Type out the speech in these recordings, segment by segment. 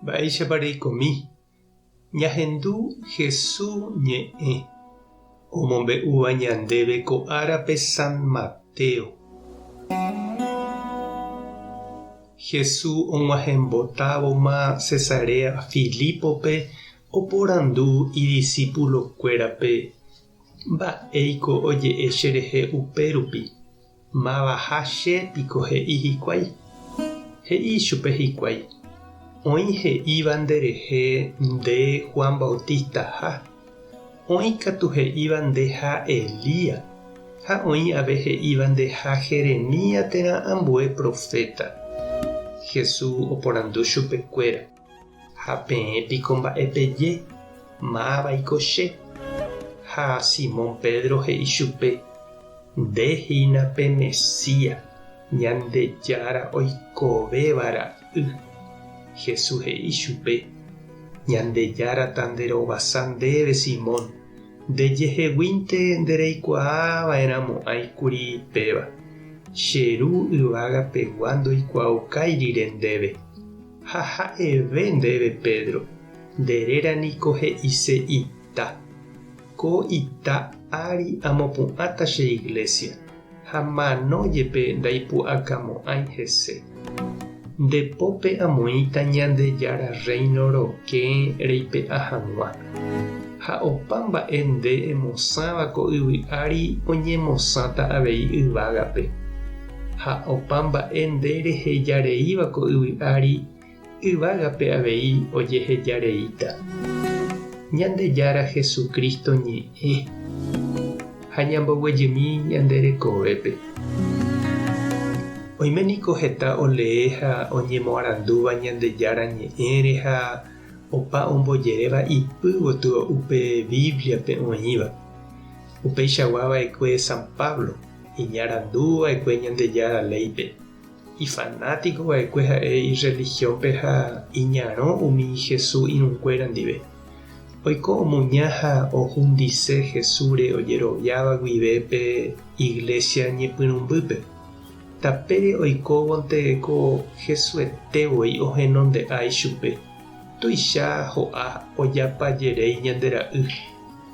Mba'éichapareikomi. Ñahendu Jesús ñe'ẽ omombe'úva ñandéve ko árape San Mateo. Jesús og̃uahẽmbotávoma Cesarea Filipope oporandu idiscípulokuérape mba'éiko oje'e cherehe upérupi. Mavaha chépiko he'i hikuái. He'i chupe hikuái. Oĩ he'íva nderehe nde Juan Bautistaha. Oĩ katu he'íva ndeha Elías. Ha oĩ ave he'íva ndeha Jeremías térã ambue profeta. Jesús oporandu chupekuéra. Ha peẽpiko mba'epeje. Máva'iko che. Ha Simón Pedro he'i chupe. Ndehínape Mesías, ñandejára oikovévara y. Jesús he'i chupe. Ñandejára nderovasa ndéve Simón. Ndejeheguínte ndereikuaava'erãmo'ãikuri péva. Cheru yvágapegua ndoikuaukái ndéve. Ha ha'eve ndéve Pedro. Nderérãniko he'ise ita. Ko ita ári amopu'ãta che iglesia. Ha manójepe ndaipu'akamo'ãi hese. Ndepópe amoĩta Ñandejára reino rokẽ reipe'a hag̃ua. Ha opa mba'e nde emosãva ko yvy ári oñemosãta avei yvágape. Ha opa mba'e nde rehejareíva ko yvy ári yvágape avei ojehejareíta. Ñandejára Jesucristo ñe'ẽ ha ñamboguejymi ñande rekovépe. Oiméniko heta olee ha oñemoarandúva Ñandejára ñe'ẽre ha opa ombojeréva ipy gotyo upe Bibliape oĩva. Upeichaguava'ekue San Pablo iñarandúva'ekue Ñandejára léipe. Ifanátikova'ekue ha'e ireligiónpe ha iñarõ umi Jesús irũnguéra ndive. Oiko omuña ha ohundise Jesúre ojeroviáva guivépe iglesia ñepyrũmbýpe. Tapére oikóvonteko Jesuetevoi ohenonde'ái chupe. Tuicha ho'a ojapajeréi ñande ra'y.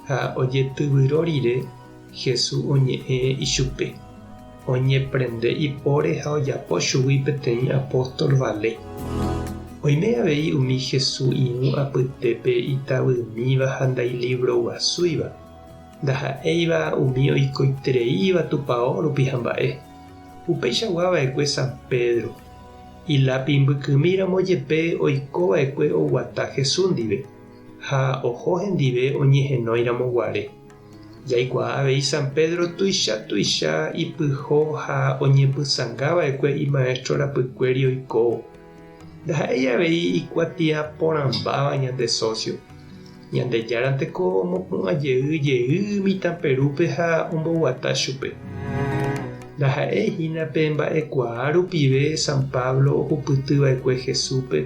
Ha ojetyvyrõ rire Jesús oñe'ẽ ichupe. Oñeprende ipóre ha ojapo chugui peteĩ apóstol vale. Oime avei umi Jesús irũ apytépe itavymíva ha ndailibro guasúiva. Ndaha'éiva umi oikoitereíva tupão rupi ha mba'e. Upeichaguava'ekue San Pedro. Ilápi mbykymíramo jepe oikova'ekue oguata Jesús ndive. Ha oho hendive oñehenóiramoguare. Jaikuaa avei San Pedro tuicha ipyho ha oñepysãngava'ekue imaestro rapykuéri oikóvo. Ndaha'éi avei ikuatia porãmbáva ñande socio. Ñandejáranteko omopu'ãjeýjeými Mitãperúpe ha omboguata chupe. Ndaha'éhínape mba'ekuaa rupive San Pablo ohupytyva'ekue Jesúspe.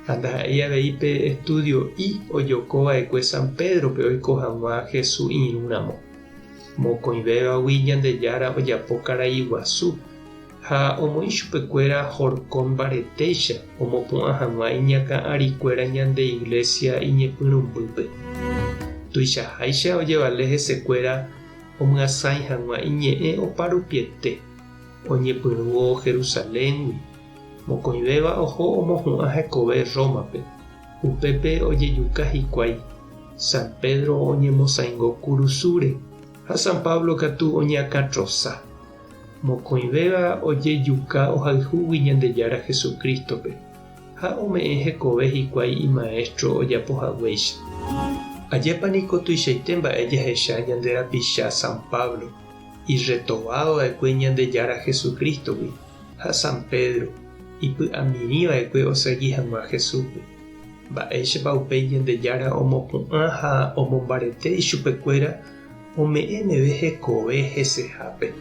Ha ndaha'éi aveipe estudio I ojokova'ekue San Pedrope oiko hag̃ua Jesús irũramo. Mokõivevagui Ñandejára ojapo karai guasu. Ha omoĩ chupekuéra Horkón mbaretéicha omopu'ã hag̃ua iñakã'arikuéra ñande iglesia iñepyrũmbýpe. Tuichaháicha ojevale hesekuéra omyasãi hag̃ua iñe'ẽ oparupiete. Oñepyrũvo Jerusaléngui. Mokõivéva oho omohu'ã hekove Rómape. Upépe ojejuka hikuái. San Pedro oñemosãingo kurusúre. Ha San Pablo katu oñeakãtrosa. Mokõivéva ojejuka ohayhúgui Ñandejára Jesucristope. Ha ome'ẽ hekove hikuái imaestro ojapohaguéicha. Ajépaniko tuichaite mba'e jahecha ñande rapicha San Pablo. Irretovadova'ekue Ñandejára Jesucristogui. Ha San Pedro ipy'amirĩva'ekue osẽki hag̃ua Jesúspe. Mba'éichapa upéi Ñandejára omopu'ã ha omombarete ichupekuéra ome'ẽ meve hekove hesehápe.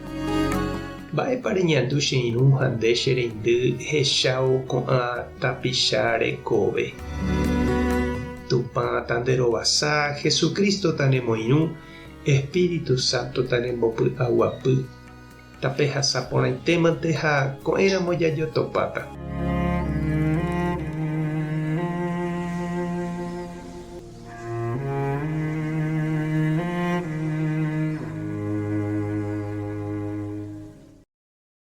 Mba'épa reñandu che irũ ha nde che reindy hechávo ko'ã tapicha rekove. Tupã tanderovasa Jesucristo tanemoirũ Espíritu Santo tanembopy'aguapy. Tape hasapórãitémante ha ko'ẽramo jajotopáta.